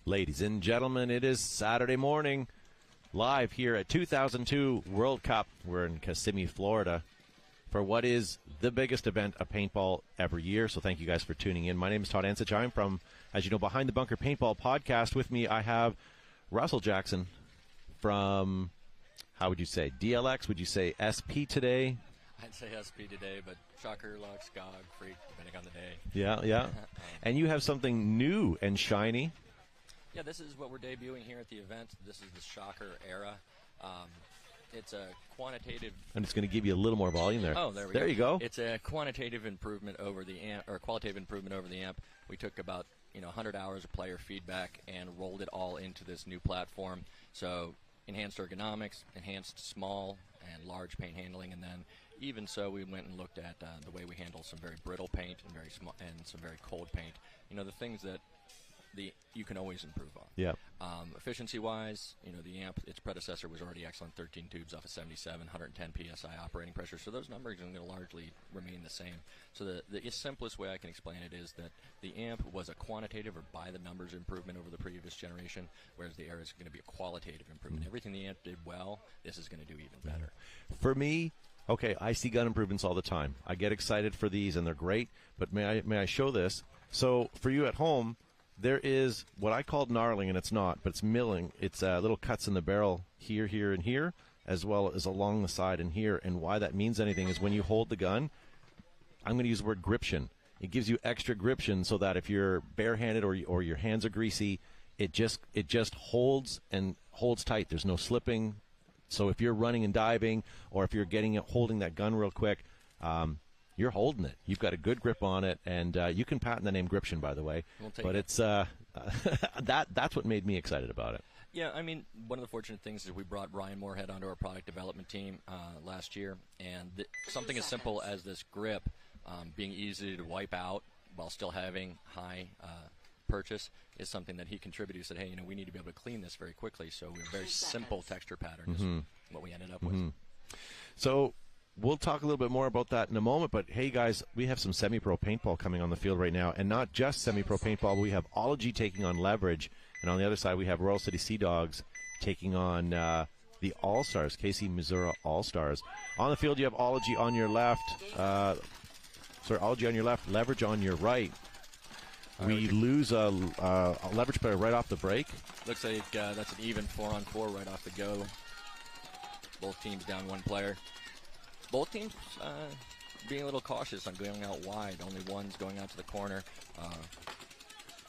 Ladies and gentlemen, it is Saturday morning, live here at 2002 World Cup. We're in Kissimmee, Florida, for what is the biggest event of paintball every year. So thank you guys for tuning in. My name is Todd Ansich. I'm from, as you know, Behind the Bunker Paintball Podcast. With me, I have Russell Jackson from, how would you say, DLX? Would you say SP today? I'd say SP today, but Shocker, Lux, GOG, Freak, depending on the day. Yeah. And you have something new and shiny. Yeah, this is what we're debuting here at the event. This is the Shocker era. It's a quantitative... I'm just going to give you a little more volume there. Oh, there we go. There you go. It's a quantitative improvement over the amp, or qualitative improvement over the amp. We took about 100 hours of player feedback and rolled it all into this new platform. So enhanced ergonomics, enhanced small and large paint handling, and then even so, we went and looked at the way we handle some very brittle paint and very small and some very cold paint. The things that you can always improve on. Yeah. Efficiency-wise, the amp, its predecessor was already excellent, 13 tubes off of 77, 110 psi operating pressure. So those numbers are going to largely remain the same. So the simplest way I can explain it is that the amp was a quantitative or by-the-numbers improvement over the previous generation, whereas the era is going to be a qualitative improvement. Everything the amp did well, this is going to do even better. For me, okay, I see gun improvements all the time. I get excited for these, and they're great, but may I show this? So for you at home, there is what I called gnarling, and it's not, but it's milling. It's little cuts in the barrel here, here, and here, as well as along the side and here. And why that means anything is when you hold the gun, I'm going to use the word gription. It gives you extra gription so that if you're barehanded or your hands are greasy, it just holds and holds tight. There's no slipping. So if you're running and diving, or if you're holding that gun real quick, you're holding it. You've got a good grip on it, and you can patent the name gription, by the way. But it's that's what made me excited about it. Yeah, I mean, one of the fortunate things is we brought Ryan Moorhead onto our product development team last year, and something as simple as this grip being easy to wipe out while still having high purchase is something that he contributed. He said, hey, we need to be able to clean this very quickly, so a very simple texture pattern is what we ended up with. So we'll talk a little bit more about that in a moment, but hey guys, we have some semi-pro paintball coming on the field right now, and not just semi-pro paintball. We have Ology taking on Leverage, and on the other side we have Royal City Seadogs taking on the Allstars, KC Missouri Allstars. On the field you have Ology on your left, Ology on your left, Leverage on your right. We lose a Leverage player right off the break. Looks like that's an even 4-on-4 right off the go. Both teams down one player. Both teams being a little cautious on going out wide. Only one's going out to the corner.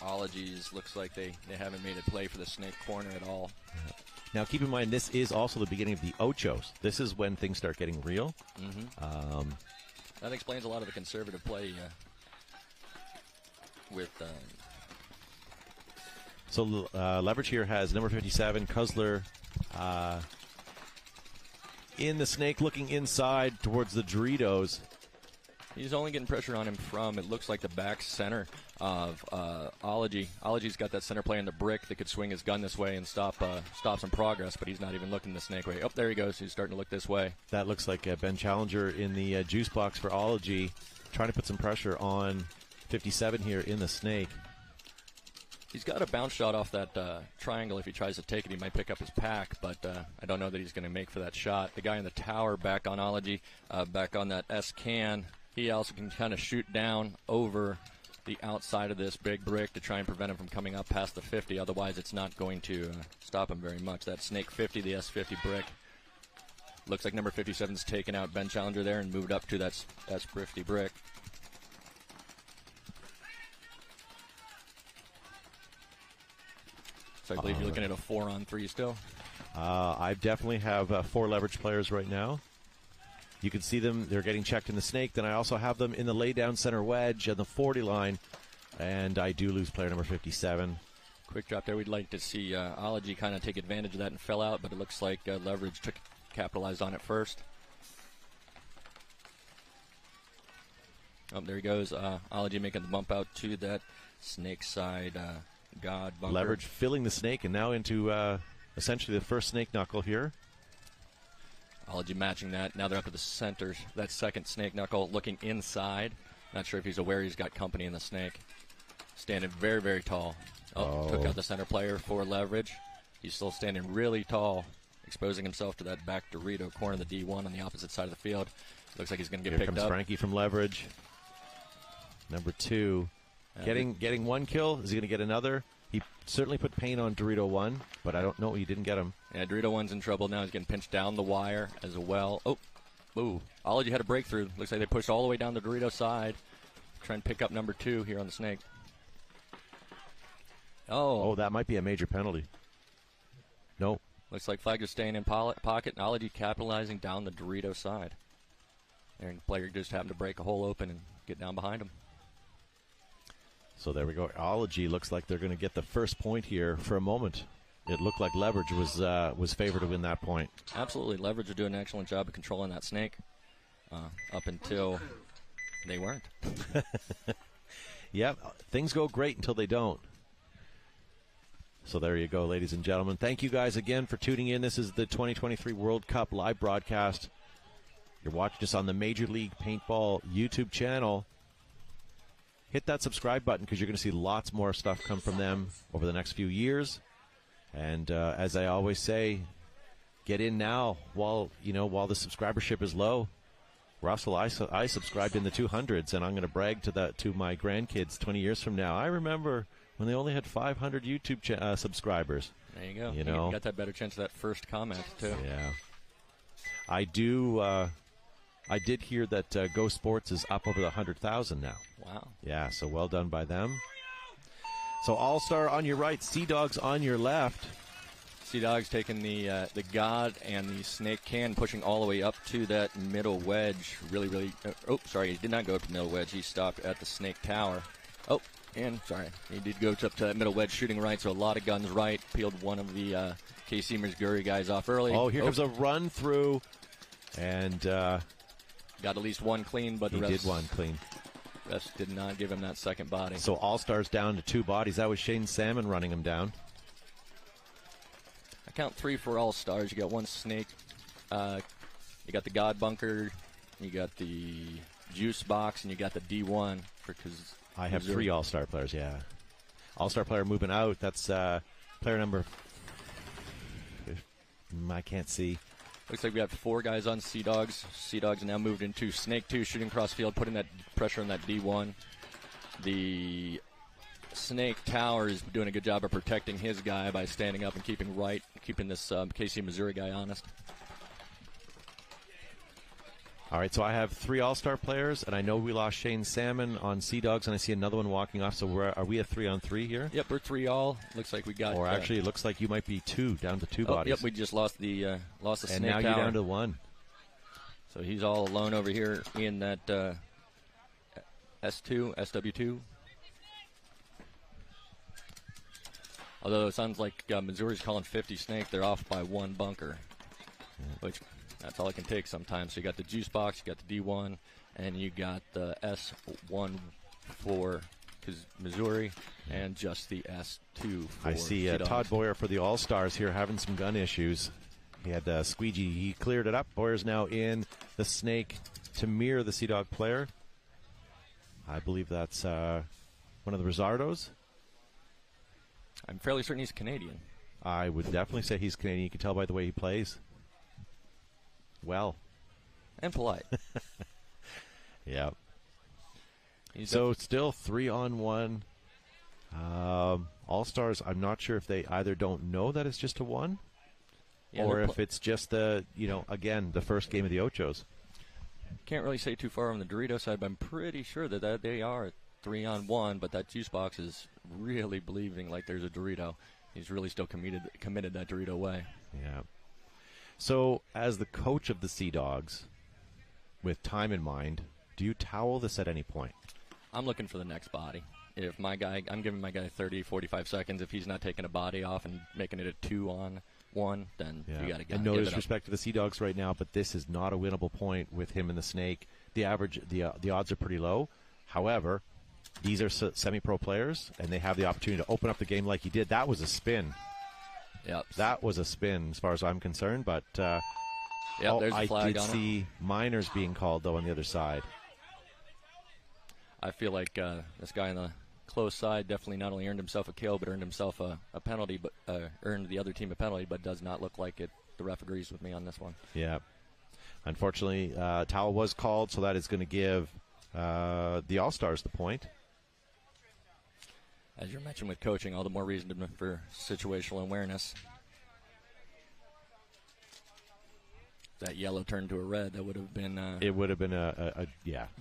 Ologies looks like they haven't made a play for the snake corner at all. Now keep in mind, this is also the beginning of the Ochos. This is when things start getting real. That explains a lot of the conservative play with... So Leverage here has number 57, Cuzler, in the snake, looking inside towards the Doritos. He's only getting pressure on him from, it looks like, the back center of Ology. Ology's got that center play in the brick that could swing his gun this way and stop some progress, but he's not even looking the snake way. Oh, there he goes. He's starting to look this way. That looks like Ben Challenger in the juice box for Ology, trying to put some pressure on 57 here in the snake. He's got a bounce shot off that triangle. If he tries to take it, he might pick up his pack, but I don't know that he's going to make for that shot. The guy in the tower back on Ology, back on that S-can, he also can kind of shoot down over the outside of this big brick to try and prevent him from coming up past the 50. Otherwise, it's not going to stop him very much. That Snake 50, the S50 brick. Looks like number 57's taken out Ben Challenger there and moved up to that S50 brick. So I believe you're looking at a 4-on-3 still. I definitely have 4 Leverage players right now. You can see them. They're getting checked in the snake. Then I also have them in the lay-down center wedge and the 40 line. And I do lose player number 57. Quick drop there. We'd like to see Ology kind of take advantage of that and fell out, but it looks like Leverage capitalized on it first. Oh, there he goes. Ology making the bump out to that snake side God bunker. Leverage filling the snake and now into essentially the first snake knuckle here. Ology matching that. Now they're up to the center. That second snake knuckle looking inside. Not sure if he's aware he's got company in the snake. Standing very, very tall. Took out the center player for leverage. He's still standing really tall, exposing himself to that back Dorito corner of the D1 on the opposite side of the field. Looks like he's going to get picked up. Here comes Frankie from leverage. Number 2. Getting one kill. Is he going to get another? He certainly put pain on Dorito 1, but I don't know. He didn't get him. Yeah, Dorito 1's in trouble now. He's getting pinched down the wire as well. Ology had a breakthrough. Looks like they pushed all the way down the Dorito side. Trying to pick up number 2 here on the snake. Oh, that might be a major penalty. No. Looks like flag is staying in pocket. Ology capitalizing down the Dorito side. And the player just happened to break a hole open and get down behind him. So there we go. Ology looks like they're going to get the first point here. For a moment, it looked like leverage was favored to win that point. Absolutely. Leverage are doing an excellent job of controlling that snake up until they weren't. Yeah, things go great until they don't. So there you go, ladies and gentlemen. Thank you guys again for tuning in. This is the 2023 World Cup live broadcast. You're watching us on the Major League Paintball YouTube channel. Hit that subscribe button because you're going to see lots more stuff come from them over the next few years. And as I always say, get in now while the subscribership is low. Russell, I subscribed in the 200s, and I'm going to brag to my grandkids 20 years from now. I remember when they only had 500 YouTube subscribers. There you go. You know, got that better chance of that first comment too. Yeah, I do. I did hear that Go Sports is up over the 100,000 now. Wow. Yeah, so well done by them. So All-Star on your right, Seadogs on your left. Seadogs taking the God and the snake can, pushing all the way up to that middle wedge. Really, he did not go up to the middle wedge. He stopped at the snake tower. He did go up to that middle wedge, shooting right, so a lot of guns right. Peeled one of the KC Missouri guys off early. Oh, here comes a run through, and got at least one clean, but he did one clean. Rest did not give him that second body. So All-Stars down to 2 bodies. That was Shane Salmon running him down. I count 3 for All-Stars. You got one snake. You got the God bunker. You got the juice box, and you got the D1 because I have 3 All-Star players. Yeah, All-Star player moving out. That's player number. I can't see. Looks like we have 4 guys on Seadogs. Seadogs now moved into Snake 2, shooting cross field, putting that pressure on that D1. The Snake Tower is doing a good job of protecting his guy by standing up and keeping this KC Missouri guy honest. All right, so I have 3 All-Star players, and I know we lost Shane Salmon on Seadogs, and I see another one walking off. So are we a 3-on-3 here? Yep, we're 3 all. Looks like we got. Or actually, it looks like you might be 2, down to 2 bodies. Yep, we just lost the Snake Tower. And now you're down to 1. So he's all alone over here in that SW2. Although it sounds like Missouri's calling 50 Snake, they're off by 1 bunker, which that's all it can take sometimes. So you got the juice box, you got the D1, and you got the S1 for Missouri, and just the S2 for I see Todd Boyer for the All-Stars here having some gun issues. He had squeegee. He cleared it up. Boyer's now in the snake to mirror the Seadog player. I believe that's one of the Rosardos. I'm fairly certain he's Canadian. I would definitely say he's Canadian. You can tell by the way he plays. Well. And polite. Yeah. So still 3-on-1. All-Stars, I'm not sure if they either don't know that it's just a 1, or if it's just again, the first game of the Ochos. Can't really say too far on the Dorito side, but I'm pretty sure that they are 3-on-1, but that juice box is really believing like there's a Dorito. He's really still committed that Dorito way. Yeah. So, as the coach of the Seadogs, with time in mind, do you towel this at any point? I'm looking for the next body. If I'm giving my guy 30, 45 seconds. If he's not taking a body off and making it a 2-on-1, then you got to go. And no disrespect to the Seadogs right now, but this is not a winnable point with him and the snake. The odds are pretty low. However, these are semi-pro players, and they have the opportunity to open up the game like he did. That was a spin. Yep. That was a spin as far as I'm concerned, but there's a flag I did see minors being called, though, on the other side. I feel like this guy in the close side. Definitely not only earned himself a kill, but earned himself a penalty, but earned the other team a penalty, but does not look like it. The ref agrees with me on this one. Yeah. Unfortunately, towel was called, so that is going to give the All-Stars the point. As you mentioned with coaching, all the more reason for situational awareness. That yellow turned to a red, that would have been it would have been a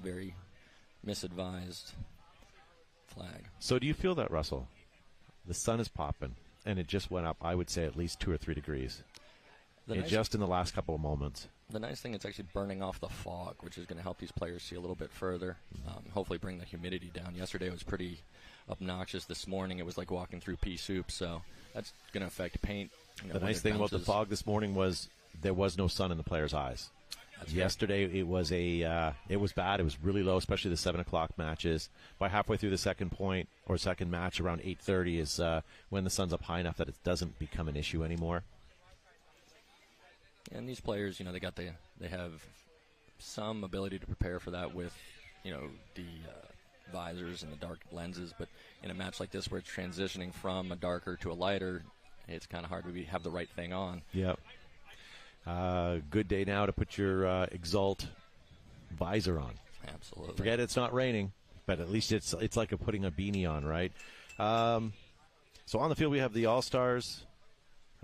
very misadvised flag. So do you feel that, Russell? The sun is popping, and it just went up, I would say, at least 2 or 3 degrees. Just in the last couple of moments. The nice thing, it's actually burning off the fog, which is going to help these players see a little bit further. Hopefully bring the humidity down. Yesterday it was pretty obnoxious. This morning it was like walking through pea soup, so that's going to affect paint. The nice thing about the fog this morning was there was no sun in the players' eyes. Yesterday it was bad. It was really low, especially the 7 o'clock matches. By halfway through the second match, around 8:30 is when the sun's up high enough that it doesn't become an issue anymore. And these players, they have some ability to prepare for that with, the visors and the dark lenses. But in a match like this where it's transitioning from a darker to a lighter, it's kind of hard to have the right thing on. Yep. Good day now to put your Exalt visor on. Absolutely. Forget it's not raining, but at least it's like putting a beanie on, right? So on the field we have the All-Stars.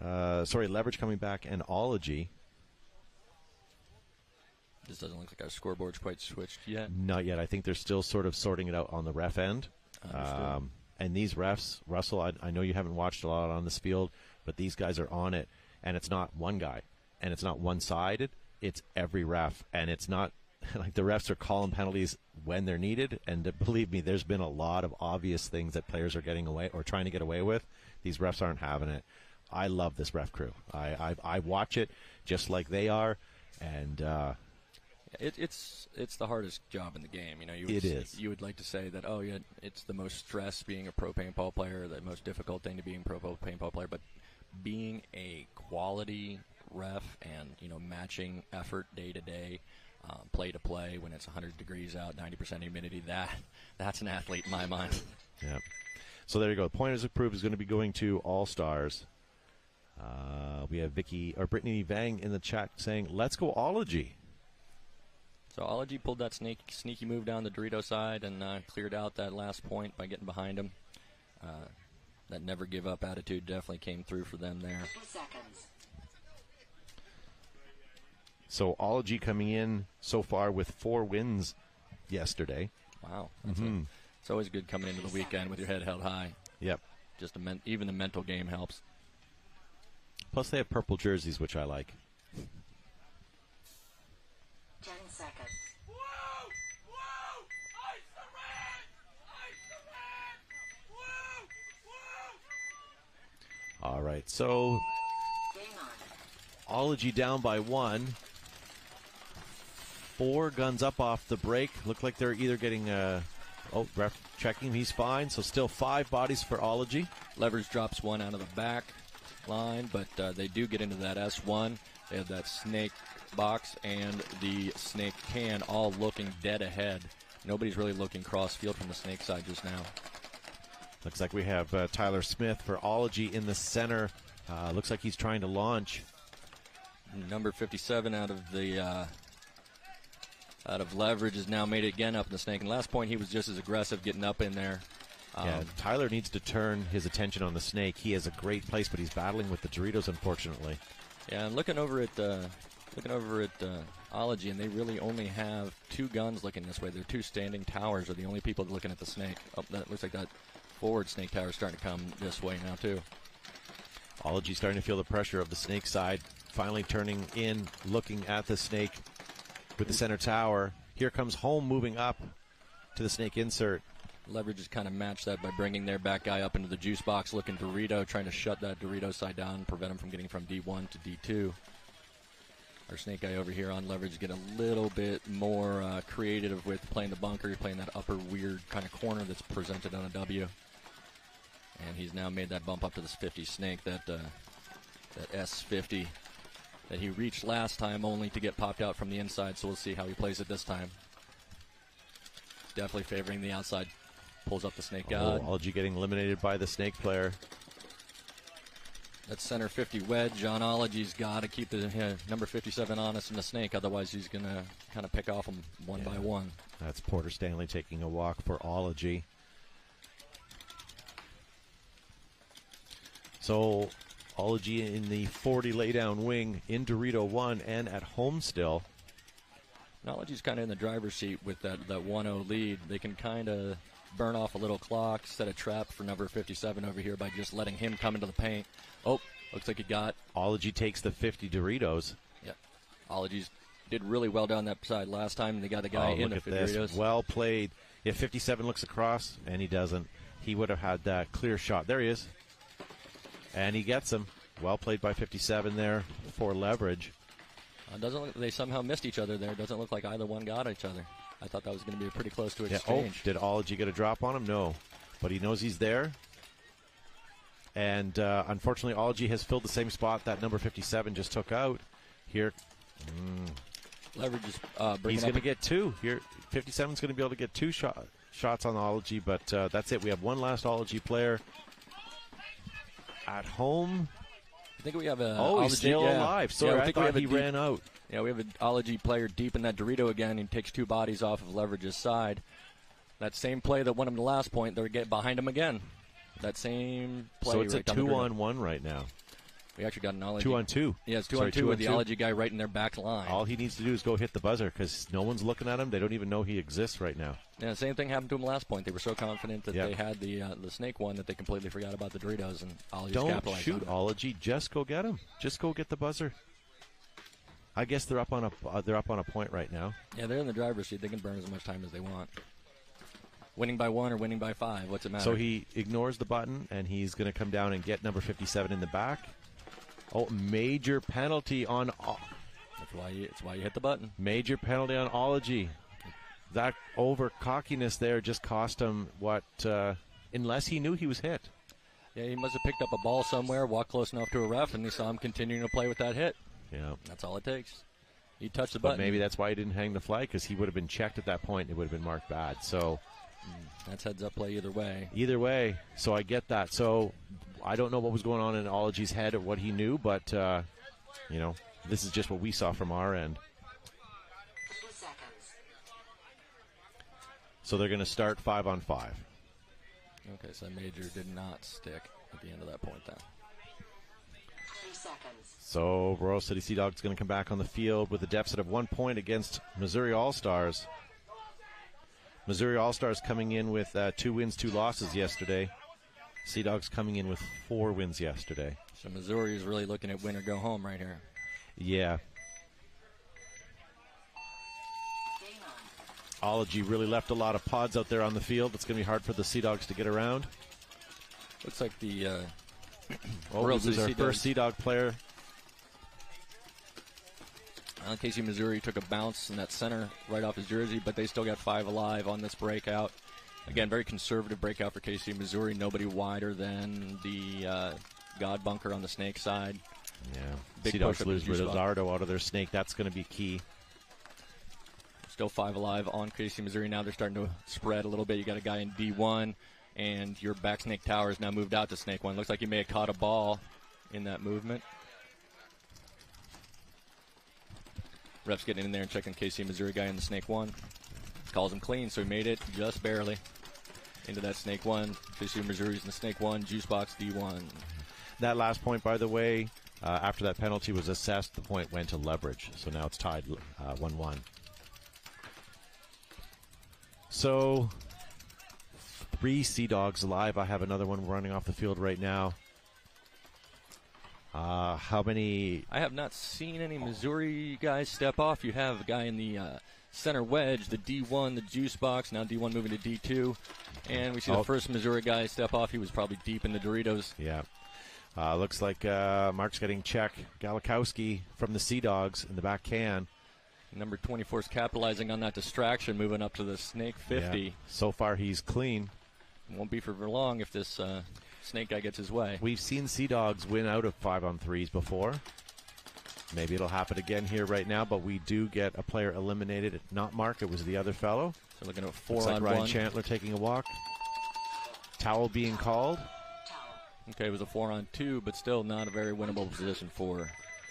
Leverage coming back, and Ology. This doesn't look like our scoreboard's quite switched yet. Not yet. I think they're still sort of sorting it out on the ref end. And these refs, Russell, I know you haven't watched a lot on this field, but these guys are on it. And it's not one guy, and it's not one-sided. It's every ref, and it's not like the refs are calling penalties when they're needed. And believe me, there's been a lot of obvious things that players are getting away or trying to get away with. These refs aren't having it. I love this ref crew. I watch it just like they are, and it's the hardest job in the game. It is. You would like to say that, oh yeah, it's the most stress being a pro paintball player, the most difficult thing to being a pro paintball player, but being a quality ref and matching effort day to day, play to play when it's 100 degrees out, 90% humidity, that's an athlete in my mind. Yeah. So there you go. Pointers approved is going to be going to All-Stars. We have Brittany Vang in the chat saying, let's go Ology. So Ology pulled that sneaky move down the Dorito side and cleared out that last point by getting behind him. That never give up attitude definitely came through for them there. 2 seconds. So Ology coming in so far with 4 wins yesterday. Wow. It's always good coming into the weekend with your head held high. Yep. Just even the mental game helps. Plus they have purple jerseys, which I like. 10 seconds. All right, so Ology down by 1. 4 guns up off the break. Look like they're either getting ref checking. He's fine. So still 5 bodies for Ology. Leverage drops 1 out of the back line, but they do get into that S1. They have that snake box and the snake can all looking dead ahead. Nobody's really looking cross field from the snake side just now. Looks like we have Tyler Smith for Ology in the center. Looks like he's trying to launch. Number 57 out of leverage has now made it again up in the snake. And last point, he was just as aggressive getting up in there. Tyler needs to turn his attention on the snake. He has a great place, but he's battling with the Doritos, unfortunately. Yeah, and looking over at Ology, and they really only have 2 guns looking this way. Their 2 standing towers are the only people looking at the snake. Oh, that looks like that forward snake tower is starting to come this way now, too. Ology starting to feel the pressure of the snake side. Finally turning in, looking at the snake with the center tower. Here comes Home moving up to the snake insert. Leverage has kind of matched that by bringing their back guy up into the juice box, looking Dorito, trying to shut that Dorito side down, prevent him from getting from D1 to D2. Our snake guy over here on leverage get a little bit more creative with playing the bunker, playing that upper weird kind of corner that's presented on a W. And he's now made that bump up to this 50 snake, that S50 that he reached last time only to get popped out from the inside, so we'll see how he plays it this time. Definitely favoring the outside Pulls up the snake Oh, god. Ology getting eliminated by the snake player. That center 50 wedge on Ology's got to keep the number 57 honest in the snake, otherwise he's going to kind of pick off him one by one. That's Porter Stanley taking a walk for Ology. So Ology in the 40 laydown wing in Dorito 1 and at home still. Ology's kind of in the driver's seat with that 1-0 lead. They can kind of burn off a little clock, set a trap for number 57 over here by just letting him come into the paint. Oh, looks like he got. Ology takes the 50 Doritos. Yeah. Ology's did really well down that side last time, and they got the guy in the look at Doritos. this. Well played. If 57 looks across, and he doesn't, he would have had that clear shot. There he is. And he gets him. Well played by 57 there for leverage. Doesn't look, they somehow missed each other there. Doesn't look like either one got each other. I thought that was going to be pretty close to Yeah. exchange. Oh, did Ology get a drop on him? No. But he knows he's there. And unfortunately, Ology has filled the same spot that number 57 just took out. Here, Leverage is he's going to get two. Here, 57's going to be able to get two shots on Ology, but that's it. We have one last Ology player at home. I think we have a. Oh, he's Ology, still yeah. alive. Sorry, yeah, I thought he deep, ran out. Yeah, we have an Ology player deep in that Dorito again. He takes two bodies off of Leverage's side. That same play that won him the last point, they're getting behind him again. That same play. So it's right a down the 2-on-1 right now. We actually got an Ology. 2-on-2. Yeah, it's 2-on-2 with the Ology guy right in their back line. All he needs to do is go hit the buzzer because no one's looking at him. They don't even know he exists right now. Yeah, same thing happened to him last point. They were so confident that Yep. they had the snake one that they completely forgot about the Doritos, and Ology's Don't capitalized shoot on it. Ology. Just go get him. Just go get the buzzer. I guess they're up on a point right now. Yeah, they're in the driver's seat. They can burn as much time as they want. Winning by 1 or winning by 5, what's it matter? So he ignores the button, and he's going to come down and get number 57 in the back. Oh, major penalty on. That's why you hit the button. Major penalty on Ology. That over cockiness there just cost him what? Unless he knew he was hit. Yeah, he must have picked up a ball somewhere, walked close enough to a ref, and he saw him continuing to play with that hit. Yeah. That's all it takes. He touched the But button. maybe that's why he didn't hang the flag, because he would have been checked at that point. It would have been marked bad. So that's heads-up play either way. either way, so I get that. So I don't know what was going on in Ology's head or what he knew, but this is just what we saw from our end. 2 seconds. So they're going to start 5-on-5. Okay, so Major did not stick at the end of that point then. 3 seconds. So Royal City Seadogs going to come back on the field with a deficit of 1 point against Missouri Allstars. Missouri Allstars coming in with 2 wins, 2 losses yesterday. Seadogs coming in with 4 wins yesterday. So Missouri is really looking at win or go home right here. Yeah. Game on. Ology really left a lot of pods out there on the field. It's going to be hard for the Seadogs to get around. Looks like the Oh, Royal this is our City first Seadog player. Casey, Missouri took a bounce in that center right off his jersey, but they still got 5 alive on this breakout. Again, very conservative breakout for Casey, Missouri. Nobody wider than the God bunker on the snake side. Yeah. Big push Seadogs up lose the juice Rizardo out of their snake. That's going to be key. Still 5 alive on Casey, Missouri. Now they're starting to spread a little bit. You got a guy in D1, and your back snake tower is now moved out to snake 1. Looks like you may have caught a ball in that movement. Ref's getting in there and checking KC Missouri guy in the snake 1. Calls him clean, so he made it just barely into that snake 1. KC Missouri's in the snake 1, juice box D1. That last point, by the way, after that penalty was assessed, the point went to leverage. So now it's tied 1-1. So 3 Seadogs alive. I have another one running off the field right now. How many? I have not seen any Missouri guys step off. You have a guy in the center wedge, the D1, the juice box. Now D1 moving to D2. And we see the first Missouri guy step off. He was probably deep in the Doritos. Yeah. Looks like Mark's getting check. Galikowski from the Seadogs in the back can. Number 24 is capitalizing on that distraction, moving up to the snake 50. Yeah. So far, he's clean. Won't be for long if this snake guy gets his way. We've seen Seadogs win out of 5-on-3s before. Maybe it'll happen again here right now, but we do get a player eliminated. Not Mark, it was the other fellow. So looking at Looks like 4-on-1. Ryan Chandler taking a walk. Towel being called. Okay, it was a 4-on-2, but still not a very winnable position for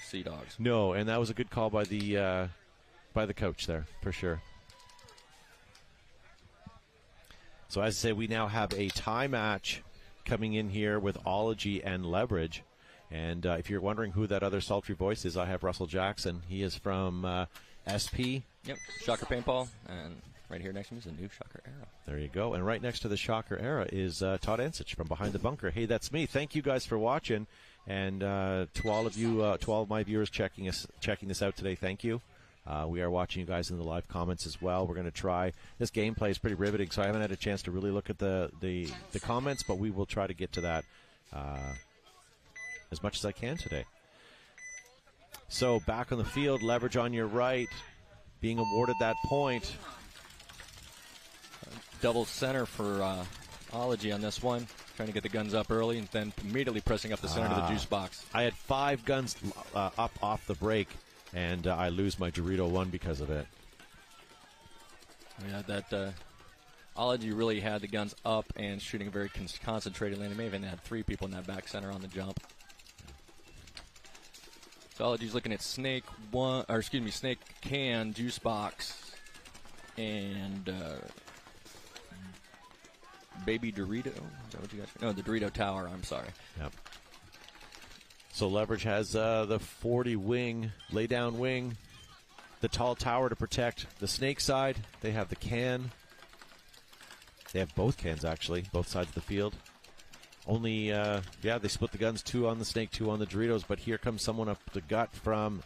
Seadogs. No, and that was a good call by the coach there, for sure. So as I say, we now have a tie match coming in here with Ology and Leverage. And if you're wondering who that other sultry voice is, I have Russell Jackson. He is from SP. Yep, Shocker Paintball. And right here next to me is a new Shocker Era. There you go. And right next to the Shocker Era is Todd Ansich from Behind the Bunker. Hey, that's me. Thank you guys for watching. And to all of you, to all of my viewers checking this out today, thank you. We are watching you guys in the live comments as well. We're going to try. This gameplay is pretty riveting, so I haven't had a chance to really look at the comments, but we will try to get to that as much as I can today. So back on the field, Leverage on your right, being awarded that point. Double center for Ology on this one. Trying to get the guns up early and then immediately pressing up the center to the juice box. I had 5 guns up off the break, and I lose my Dorito 1 because of it. Yeah, that Ology really had the guns up and shooting a very concentrated lane. They may have even had 3 people in that back center on the jump. So Ology's looking at Snake Can, juice box, and Baby Dorito. Is that what you guys? No, the Dorito Tower. I'm sorry. Yep. So Leverage has the 40 wing, lay down wing, the tall tower to protect the Snake side. They have the can. They have both cans, actually, both sides of the field. Only, they split the guns, 2 on the Snake, 2 on the Doritos, but here comes someone up the gut from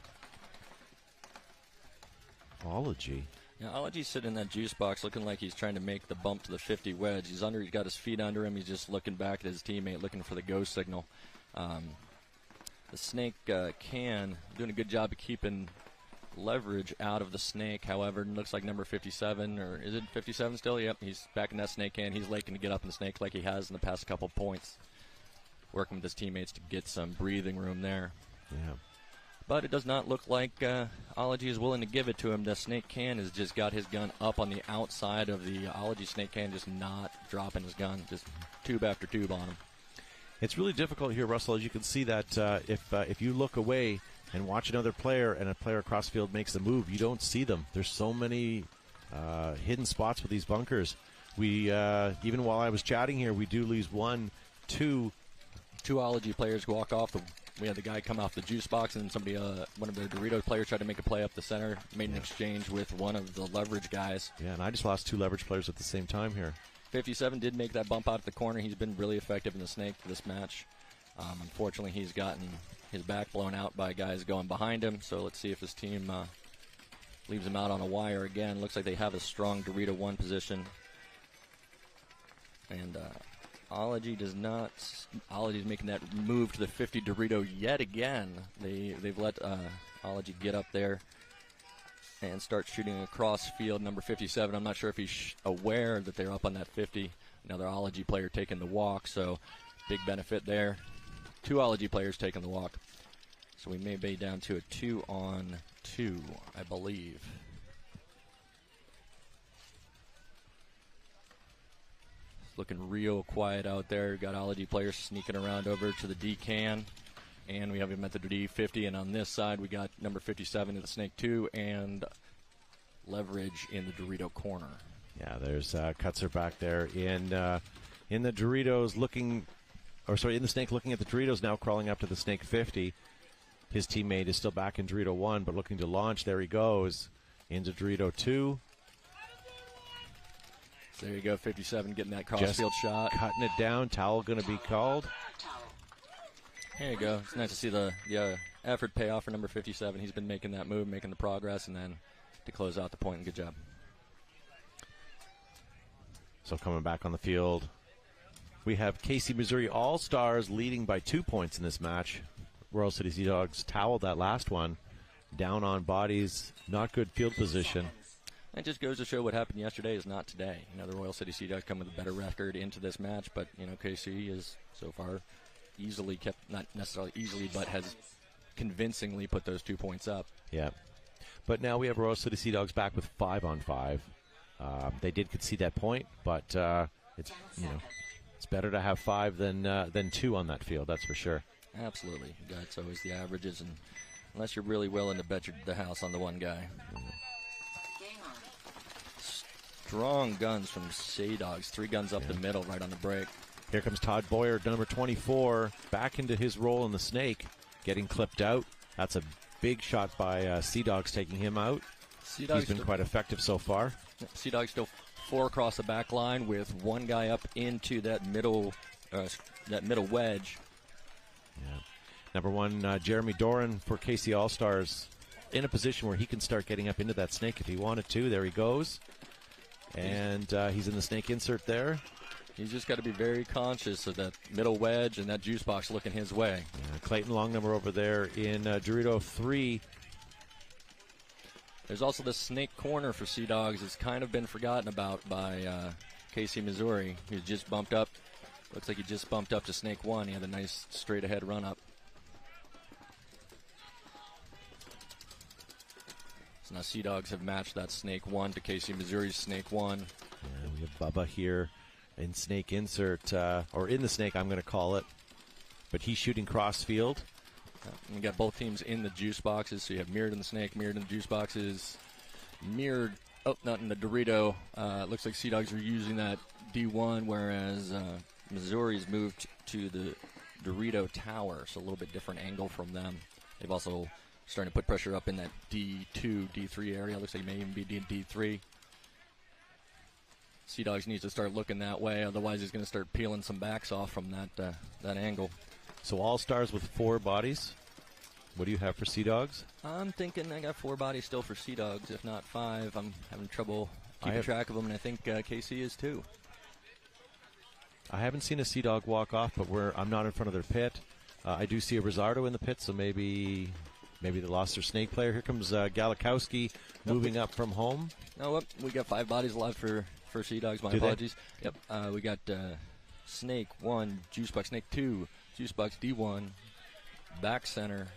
Ology. Yeah, Ology's sitting in that juice box looking like he's trying to make the bump to the 50 wedge. He's got his feet under him. He's just looking back at his teammate, looking for the go signal. The Snake can doing a good job of keeping Leverage out of the Snake. However, it looks like number 57, or is it 57 still? Yep, he's back in that Snake can. He's looking to get up in the Snake like he has in the past couple points. Working with his teammates to get some breathing room there. Yeah. But it does not look like Ology is willing to give it to him. The Snake can has just got his gun up on the outside of the Ology Snake can, just not dropping his gun, just tube after tube on him. It's really difficult here, Russell, as you can see that if you look away and watch another player and a player across the field makes the move, you don't see them. There's so many hidden spots with these bunkers. We even while I was chatting here, we do lose 2 Ology players walk off. We had the guy come off the juice box, and somebody, one of the Doritos players, tried to make a play up the center, made an exchange with one of the Leverage guys. Yeah, and I just lost 2 Leverage players at the same time here. 57 did make that bump out at the corner. He's been really effective in the Snake for this match. Unfortunately, he's gotten his back blown out by guys going behind him, so let's see if his team leaves him out on a wire again. Looks like they have a strong Dorito 1 position. And Ology does not. Ology's making that move to the 50 Dorito yet again. They've let Ology get up there and start shooting across field. Number 57. I'm not sure if he's aware that they're up on that 50. Another Ology player taking the walk, so big benefit there. 2 Ology players taking the walk. So we may be down to a 2-on-2, I believe. Looking real quiet out there. Got Ology players sneaking around over to the D-can. And we have him at the D50. And on this side, we got number 57 in the Snake 2 and Leverage in the Dorito corner. Yeah, there's Kutzer back there in the Doritos in the Snake looking at the Doritos, now crawling up to the Snake 50. His teammate is still back in Dorito 1, but looking to launch. There he goes into Dorito 2. There you go, 57 getting that crossfield shot. Cutting it down. Towel going to be called. There you go. It's nice to see the effort pay off for number 57. He's been making that move, making the progress, and then to close out the point. Good job. So coming back on the field, we have Casey, Missouri Allstars leading by 2 points in this match. Royal City Seadogs toweled that last one. Down on bodies, not good field position. It just goes to show what happened yesterday is not today. The Royal City Seadogs come with a better record into this match, but, KC is so far easily kept, not necessarily easily, but has convincingly put those 2 points up. Yeah. But now we have Royal City Seadogs back with 5-on-5. They did concede that point, but it's It's better to have 5 than 2 on that field, that's for sure. Absolutely. That's always the averages, and unless you're really willing to bet the house on the one guy. Game on. Strong guns from Seadogs. 3 guns up the middle right on the break. Here comes Todd Boyer, number 24, back into his role in the snake, getting clipped out. That's a big shot by Seadogs, taking him out. He's been quite effective so far. Seadogs still 4 across the back line with 1 guy up into that middle wedge. Yeah. Number 1, Jeremy Doran for KC Allstars, in a position where he can start getting up into that snake if he wanted to. There he goes. And he's in the snake insert there. He's just got to be very conscious of that middle wedge and that juice box looking his way. Yeah, Clayton Longnumber over there in Dorito 3. There's also the snake corner for Seadogs. It's kind of been forgotten about by KC Missouri. He just bumped up. Looks like he just bumped up to snake 1. He had a nice straight ahead run up. So now Seadogs have matched that snake 1 to KC Missouri's snake 1. Yeah, we have Bubba here in snake insert, or in the snake, I'm going to call it. But he's shooting cross field. We got both teams in the juice boxes, so you have mirrored in the snake, mirrored in the juice boxes, mirrored, not in the Dorito. Looks like Seadogs are using that D1, whereas Missouri's moved to the Dorito tower, so a little bit different angle from them. They've also starting to put pressure up in that D2, D3 area. Looks like it may even be D3. Seadogs needs to start looking that way, otherwise he's going to start peeling some backs off from that angle. So All-Stars with 4 bodies. What do you have for Seadogs? I'm thinking I got 4 bodies still for Seadogs, if not 5. I'm having trouble keeping track of them, and I think KC is too. I haven't seen a Seadog walk off, but I'm not in front of their pit. I do see a Rizzardo in the pit, so maybe they lost their snake player. Here comes Galikowski moving up from home. No, we got 5 bodies alive for Seadogs. My apologies. Yep, we got snake 1, juice box snake 2, juice box D1, back center.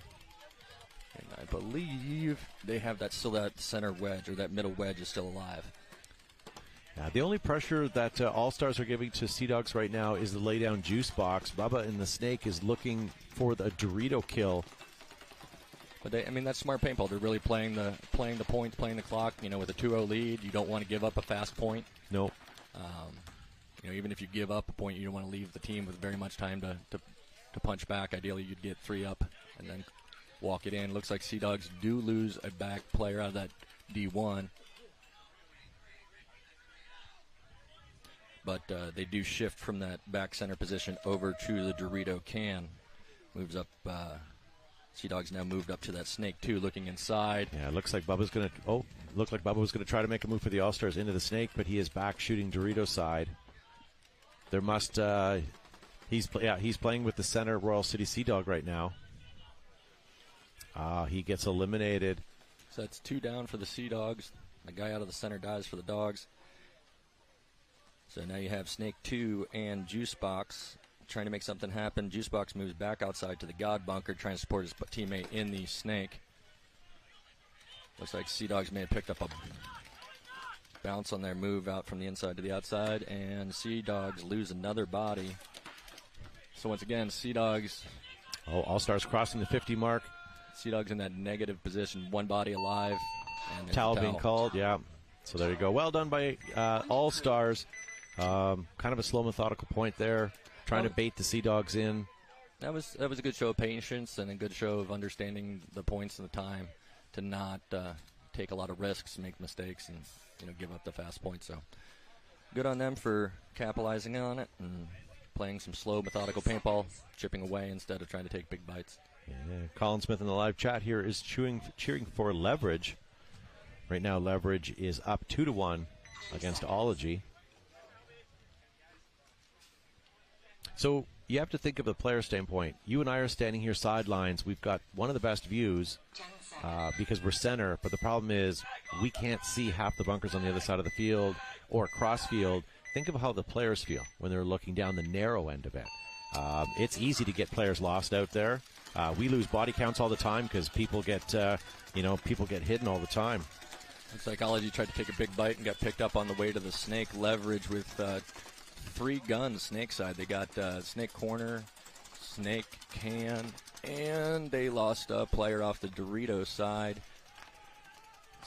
And I believe they have that center wedge, or that middle wedge is still alive. The only pressure that All-Stars are giving to Seadogs right now is the lay-down juice box. Bubba in the snake is looking for the Dorito kill. But that's smart paintball. They're really playing the points, playing the clock. With a 2-0 lead, you don't want to give up a fast point. No. Even if you give up a point, you don't want to leave the team with very much time to punch back. Ideally, you'd get 3 up and then walk it in. Looks like Seadogs do lose a back player out of that D1. But they do shift from that back center position over to the Dorito can. Moves up. Seadogs now moved up to that snake 2, looking inside. Yeah, it looks like Bubba's going to. Looked like Bubba was going to try to make a move for the All-Stars into the snake, but he is back shooting Dorito side. There must. He's playing with the center Royal City Seadog right now. He gets eliminated. So that's 2 down for the Seadogs. The guy out of the center dies for the Dogs. So now you have Snake 2 and Juice Box trying to make something happen. Juice Box moves back outside to the God Bunker, trying to support his teammate in the Snake. Looks like Seadogs may have picked up a bounce on their move out from the inside to the outside, and Seadogs lose another body. So once again, Seadogs. All-Stars crossing the 50 mark. Seadogs in that negative position, 1 body alive. And Towel being called, yeah. So there you go. Well done by All-Stars. Kind of a slow, methodical point there, trying to bait the Seadogs in. That was a good show of patience and a good show of understanding the points and the time to not take a lot of risks, make mistakes, and give up the fast points. So good on them for capitalizing on it and playing some slow, methodical paintball, chipping away instead of trying to take big bites. Yeah. Colin Smith in the live chat here is cheering for Leverage. Right now, Leverage is up 2-1 against Ology. So you have to think of the player standpoint. You and I are standing here sidelines. We've got one of the best views because we're center, but the problem is we can't see half the bunkers on the other side of the field or cross field. Think of how the players feel when they're looking down the narrow end of it. It's easy to get players lost out there. We lose body counts all the time because people get hidden all the time. Looks like Ology tried to take a big bite and got picked up on the way to the snake. Leverage with three guns Snake side. They got Snake corner, Snake can, and they lost a player off the Dorito side.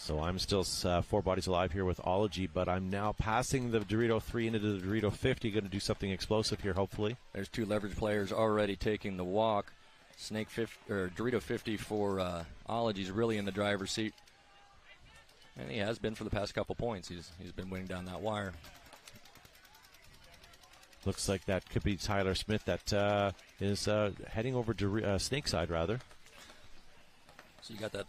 So I'm still 4 bodies alive here with Ology, but I'm now passing the Dorito 3 into the Dorito 50. Going to do something explosive here, hopefully. There's 2 leverage players already taking the walk. Snake 50, or Dorito 50 for Ology's really in the driver's seat. And he has been for the past couple points. He's been winning down that wire. Looks like that could be Tyler Smith that is heading over Snake side, rather. So you got that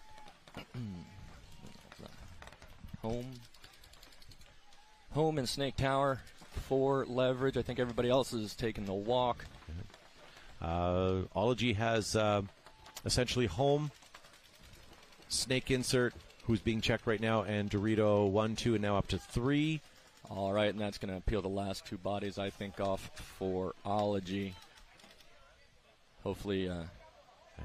home and Snake Tower for leverage. I think everybody else is taking the walk. Ology has essentially home, Snake insert, who's being checked right now, and Dorito 1, 2, and now up to 3. All right, and that's going to peel the last 2 bodies, I think, off for Ology. Hopefully. And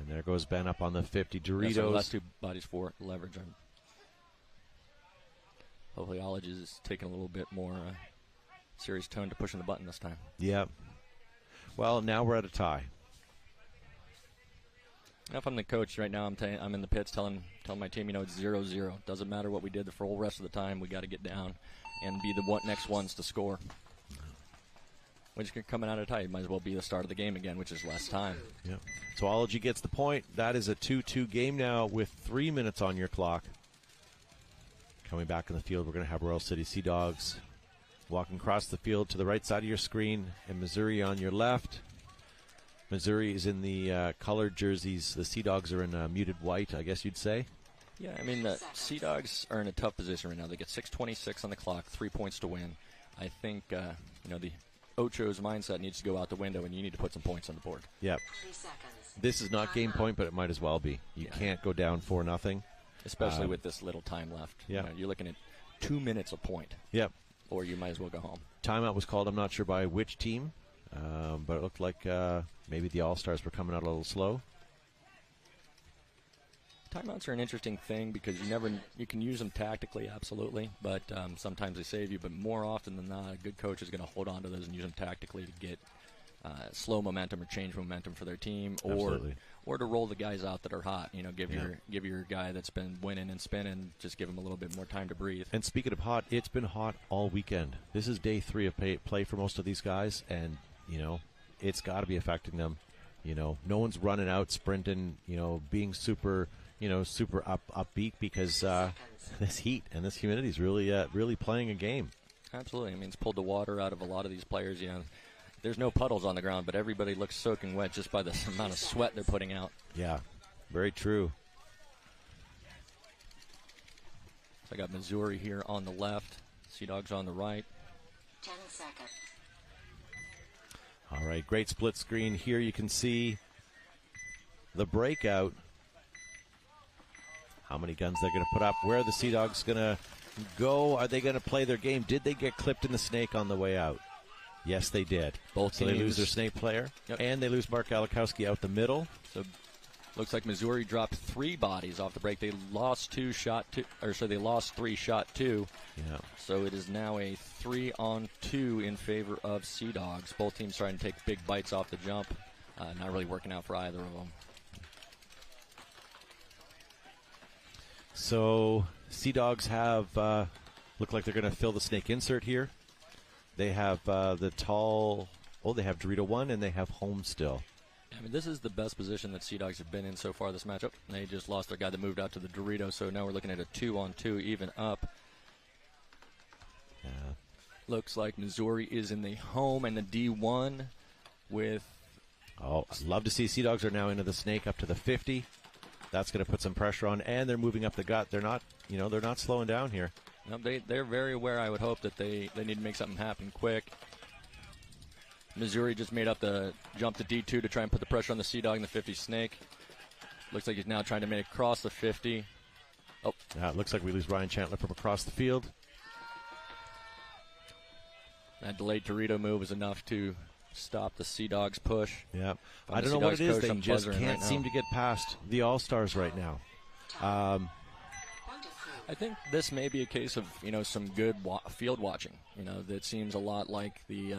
there goes Ben up on the 50. That's the Doritos. last 2 bodies for leverage. Hopefully Ology is taking a little bit more serious tone to pushing the button this time. Yeah. Well, now we're at a tie. Now, if I'm the coach right now, I'm in the pits telling my team, it's 0-0. Doesn't matter what we did the full rest of the time. We got to get down and be the next ones to score. Which coming out of a tie, it might as well be the start of the game again, which is less time. Yeah. So Ology gets the point. That is a 2-2 game now with 3 minutes on your clock. Coming back in the field, we're going to have Royal City Seadogs walking across the field to the right side of your screen, and Missouri on your left. Missouri is in the colored jerseys. The Seadogs are in muted white, I guess you'd say. Yeah, I mean, the Seadogs are in a tough position right now. They get 6:26 on the clock, 3 points to win. I think, the Ocho's mindset needs to go out the window, and you need to put some points on the board. Yep. 3 seconds. This is not game point, but it might as well be. You can't go down 4-0. Especially with this little time left. Yeah. You're looking at 2 minutes a point. Yep. Or you might as well go home. Timeout was called, I'm not sure by which team, but it looked like maybe the Allstars were coming out a little slow. Timeouts are an interesting thing because you can use them tactically, absolutely, but sometimes they save you. But more often than not, a good coach is going to hold on to those and use them tactically to get slow momentum or change momentum for their team, or to roll the guys out that are hot. Give your guy that's been winning and spinning, just give him a little bit more time to breathe. And speaking of hot, it's been hot all weekend. This is day 3 of play for most of these guys, and it's got to be affecting them. No one's running out, sprinting, being super upbeat because this heat and this humidity is really playing a game. Absolutely. I mean, it's pulled the water out of a lot of these players. There's no puddles on the ground, but everybody looks soaking wet just by the amount of sweat they're putting out. Yeah, very true. So I got Missouri here on the left, Seadogs on the right. 10 seconds. All right, great split screen here. You can see the breakout. How many guns they're going to put up? Where are the Seadogs going to go? Are they going to play their game? Did they get clipped in the snake on the way out? Yes, they did. Both so teams. They lose their snake player, Yep. and they lose Mark Alakowski out the middle. So looks like Missouri dropped 3 bodies off the break. They lost 3, shot 2. Yeah. So it is now a 3-on-2 in favor of Seadogs. Both teams trying to take big bites off the jump. Not really working out for either of them. So Seadogs have look like they're going to fill the snake insert here. They have they have Dorito 1, and they have home still. I mean, this is the best position that Seadogs have been in so far this matchup. They just lost their guy that moved out to the Dorito, so now we're looking at a 2-on-2 even up. Yeah. Looks like Missouri is in the home and the D1 with... Oh, I'd love to see Seadogs are now into the snake up to the 50. That's going to put some pressure on, and they're moving up the gut. They're not slowing down here. No, they're very aware, I would hope, that they need to make something happen quick. Missouri just made up the jump to D2 to try and put the pressure on the Seadog and the 50 snake. Looks like he's now trying to make it across the 50. Oh. Yeah, it looks like we lose Ryan Chandler from across the field. That delayed Dorito move is enough to stop the Seadogs push. Yeah. I'm I don't the know what Seadogs it is. coach, They I'm just buzzing can't right seem now. to get past the All-Stars right now. I think this may be a case of, some good field watching. That seems a lot like the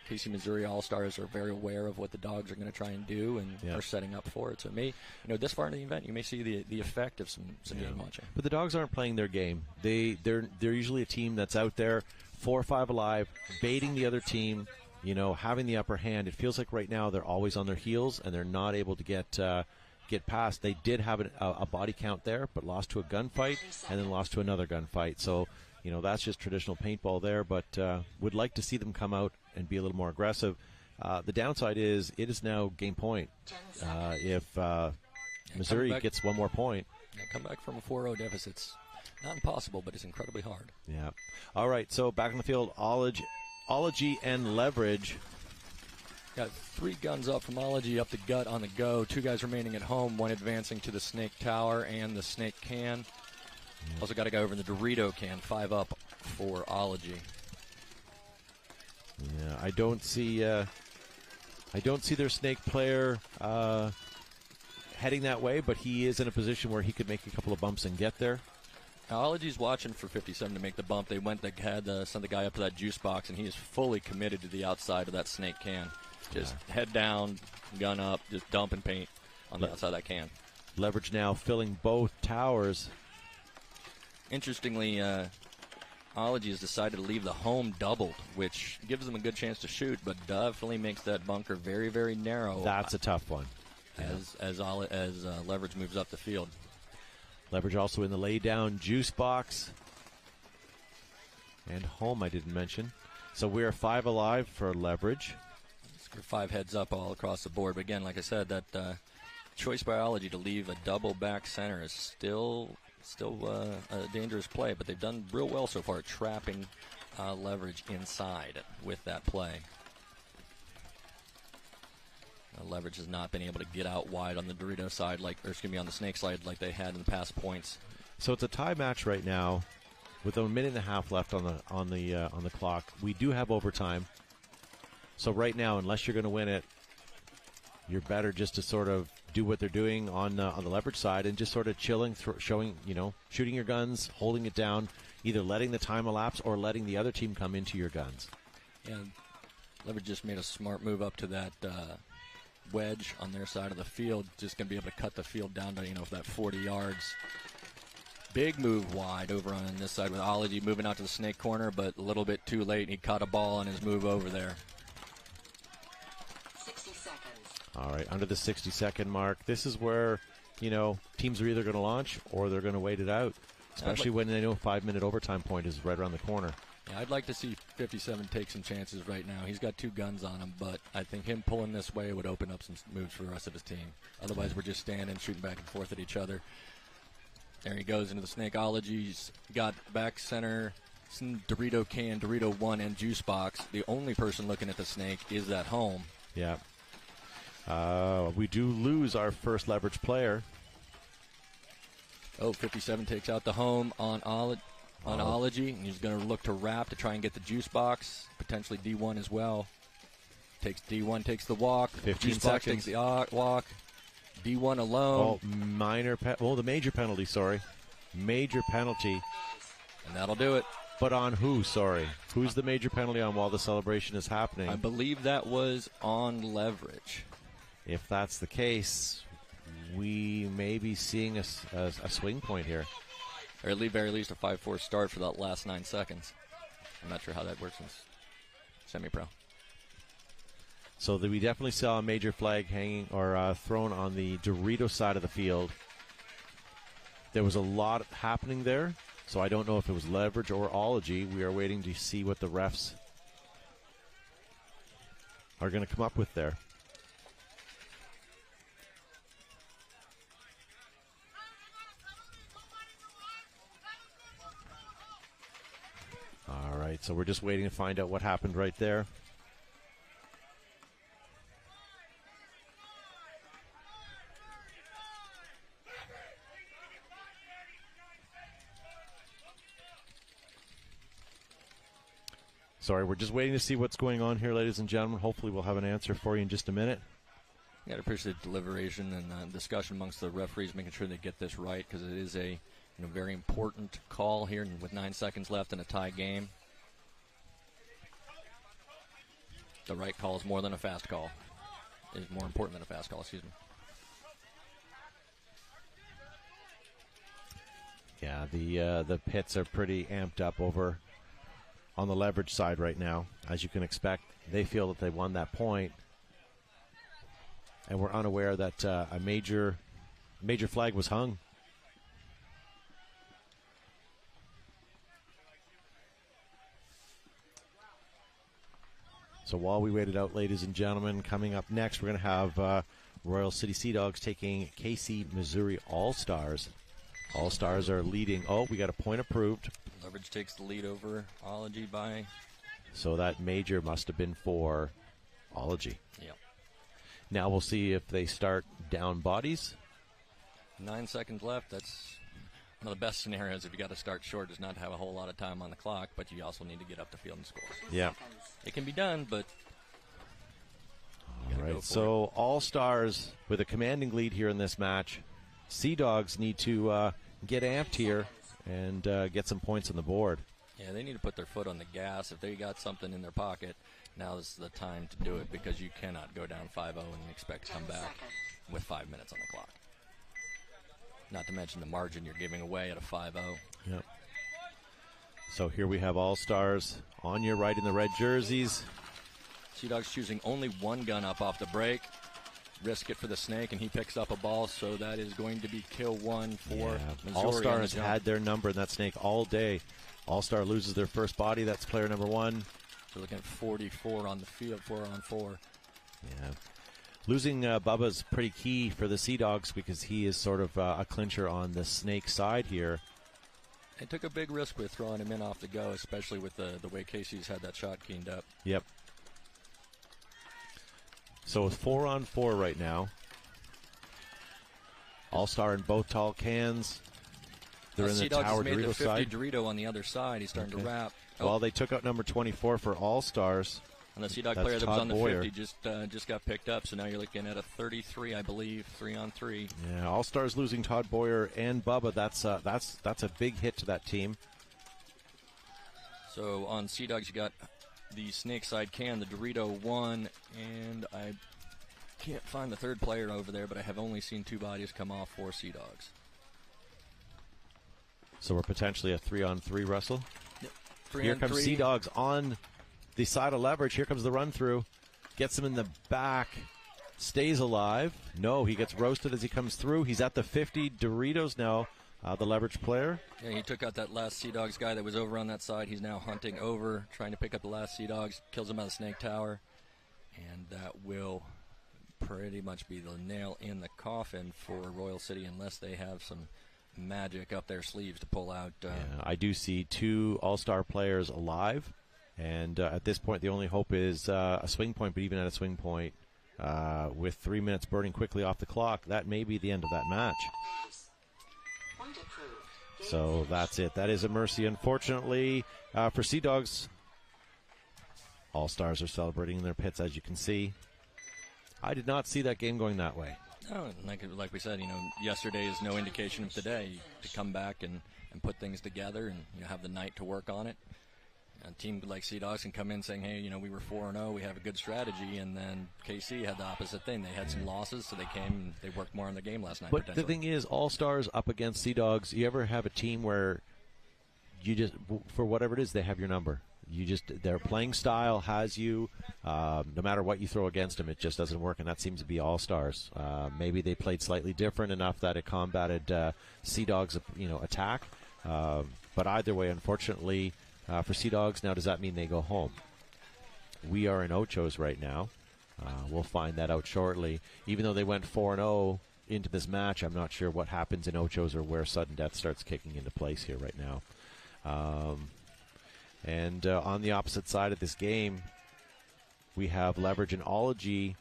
Kissimmee, Missouri Allstars are very aware of what the Dogs are going to try and do and are setting up for it. So it may, this far in the event, you may see the effect of some game watching. But the Dogs aren't playing their game. They're usually a team that's out there 4 or 5 alive, baiting the other team, having the upper hand. It feels like right now they're always on their heels and they're not able to get past. They did have a body count there, but lost to a gunfight and then lost to another gunfight. So, that's just traditional paintball there, but would like to see them come out and be a little more aggressive. The downside is it is now game point. If Missouri gets one more point. Come back from a 4-0 deficit. It's not impossible, but it's incredibly hard. Yeah. All right, so back on the field, Ology and Leverage. Got 3 guns up from Ology up the gut on the go. 2 guys remaining at home, 1 advancing to the Snake Tower and the Snake Can. Also got to go over in the Dorito Can, 5 up for Ology. Yeah, I don't see their Snake player heading that way, but he is in a position where he could make a couple of bumps and get there. Ology's watching for 57 to make the bump. They sent the guy up to that juice box, and he is fully committed to the outside of that Snake Can. Just head down, gun up, just dumping paint on the outside of that can. Leverage now filling both towers. Interestingly, Ology has decided to leave the home doubled, which gives them a good chance to shoot, but definitely makes that bunker very, very narrow. That's a tough one. As Leverage moves up the field. Leverage also in the lay-down juice box. And home I didn't mention. So we're 5 alive for Leverage. 5 heads up all across the board. But again, like I said, that choice by Ology to leave a double back center is still a dangerous play. But they've done real well so far, trapping Leverage inside with that play. Leverage has not been able to get out wide on the Dorito side, on the Snake side, like they had in the past points. So it's a tie match right now, with a minute and a half left on the clock. We do have overtime. So right now, unless you're going to win it, you're better just to sort of do what they're doing on the Leverage side and just sort of chilling, showing, shooting your guns, holding it down, either letting the time elapse or letting the other team come into your guns. Yeah, Leverage just made a smart move up to that wedge on their side of the field. Just going to be able to cut the field down to, that 40 yards. Big move wide over on this side with Ology moving out to the Snake corner, but a little bit too late. He caught a ball on his move over there. 60 seconds. All right, under the 60-second mark. This is where, teams are either going to launch or they're going to wait it out, especially when they know a 5-minute overtime point is right around the corner. Yeah, I'd like to see 57 take some chances right now. He's got 2 guns on him, but I think him pulling this way would open up some moves for the rest of his team. Otherwise, we're just standing, shooting back and forth at each other. There he goes into the Snake. Ology's got back center, Dorito Can, Dorito 1, and Juice Box. The only person looking at the Snake is that home. Yeah. We do lose our first Leverage player. 57 takes out the home on Ology, and he's going to look to wrap to try and get the Juice Box, potentially D1 as well. D1 takes the walk. 15 Juice Box seconds. takes the walk. D1 alone. The major penalty, sorry. Major penalty. And that'll do it. But on who, sorry? Who's the major penalty on while the celebration is happening? I believe that was on Leverage. If that's the case, we may be seeing a swing point here. Or at the very least a 5-4 start for that last 9 seconds. I'm not sure how that works in semi-pro. So we definitely saw a major flag hanging or thrown on the Dorito side of the field. There was a lot happening there, so I don't know if it was Leverage or Ology. We are waiting to see what the refs are going to come up with there. All right, so we're just waiting to find out what happened right there. Sorry, we're just waiting to see what's going on here, ladies and gentlemen. Hopefully we'll have an answer for you in just a minute. Yeah, I appreciate the deliberation and discussion amongst the referees, making sure they get this right, because it is a very important call here with 9 seconds left in a tie game. The right call is more than a fast call. Is more important than a fast call, excuse me. Yeah, the pits are pretty amped up over on the leverage side right now. As you can expect, they feel that they won that point, and we're unaware that a major flag was hung. So while we wait it out, ladies and gentlemen, coming up next, we're going to have Royal City Seadogs taking KC Missouri Allstars. Allstars are leading. Oh, we got a point approved. Leverage takes the lead over Ology by. So that major must have been for Ology. Yep. Now we'll see if they start down bodies. 9 seconds left. That's one of the best scenarios if you got to start short, is not to have a whole lot of time on the clock, but you also need to get up the field and score. Yeah. It can be done, but. All right. So Allstars with a commanding lead here in this match. Seadogs need to get amped here and get some points on the board. Yeah, they need to put their foot on the gas. If they got something in their pocket, now is the time to do it, because you cannot go down 5-0 and expect to come back with 5 minutes on the clock. Not to mention the margin you're giving away at a 5-0. Yep. So here we have Allstars on your right in the red jerseys. Seadogs choosing only one gun up off the break. Risk it for the snake, and he picks up a ball, so that is going to be kill one for Missouri. Allstars had their number in that snake all day. Allstar loses their first body. That's player number one. So looking at 44 on the field, 4-on-4. Yeah. Losing Bubba's pretty key for the Seadogs, because he is sort of a clincher on the snake side here. They took a big risk with throwing him in off the go, especially with the way Casey's had that shot keened up. Yep. So it's 4-on-4 right now. All-Star in both tall cans. They're in the tower made Dorito the 50 side. Dorito on the other side. He's starting to wrap. Well, they took out number 24 for All-Stars. And the Seadog player that was on the 50 just got picked up. So now you're looking at a 33, I believe, 3-on-3. Yeah, All-Stars losing Todd Boyer and Bubba. That's a big hit to that team. So on Seadogs, you got the snake side can, the Dorito 1, and I can't find the third player over there, but I have only seen 2 bodies come off for Seadogs. So we're potentially a 3-on-3, Russell. Yep. Here comes Seadogs on the side of leverage. Here comes the run through. Gets him in the back. Stays alive. No, he gets roasted as he comes through. He's at the 50. Doritos now. The leverage player. Yeah, he took out that last Seadogs guy that was over on that side. He's now hunting over, trying to pick up the last Seadogs. Kills him out of the snake tower. And that will pretty much be the nail in the coffin for Royal City, unless they have some magic up their sleeves to pull out. Yeah, I do see 2 All-Star players alive. And at this point, the only hope is a swing point. But even at a swing point, with 3 minutes burning quickly off the clock, that may be the end of that match. So that's it. That is a mercy, unfortunately, for Seadogs. All-Stars are celebrating in their pits, as you can see. I did not see that game going that way. Oh, like we said, yesterday is no indication of today. To come back and put things together and have the night to work on it. A team like Seadogs can come in saying, hey, we were 4-0, we have a good strategy, and then KC had the opposite thing. They had some losses, so they came and they worked more on the game last night. But the thing is, All-Stars up against Seadogs, you ever have a team where you just, for whatever it is, they have your number. Their playing style has you, no matter what you throw against them, it just doesn't work, and that seems to be All-Stars. Maybe they played slightly different enough that it combated Seadogs' attack. But either way, unfortunately, for Seadogs, now does that mean they go home? We are in Ochos right now. We'll find that out shortly. Even though they went 4-0 into this match, I'm not sure what happens in Ochos or where sudden death starts kicking into place here right now. And on the opposite side of this game, we have leverage and Ology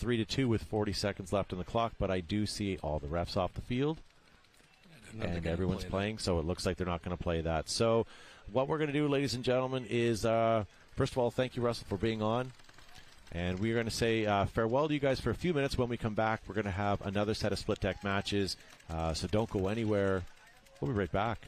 3-2 with 40 seconds left on the clock, but I do see all the refs off the field. And everyone's playing, so it looks like they're not going to play that. So what we're going to do, ladies and gentlemen, is, first of all, thank you, Russell, for being on. And we're going to say farewell to you guys for a few minutes. When we come back, we're going to have another set of split deck matches. So don't go anywhere. We'll be right back.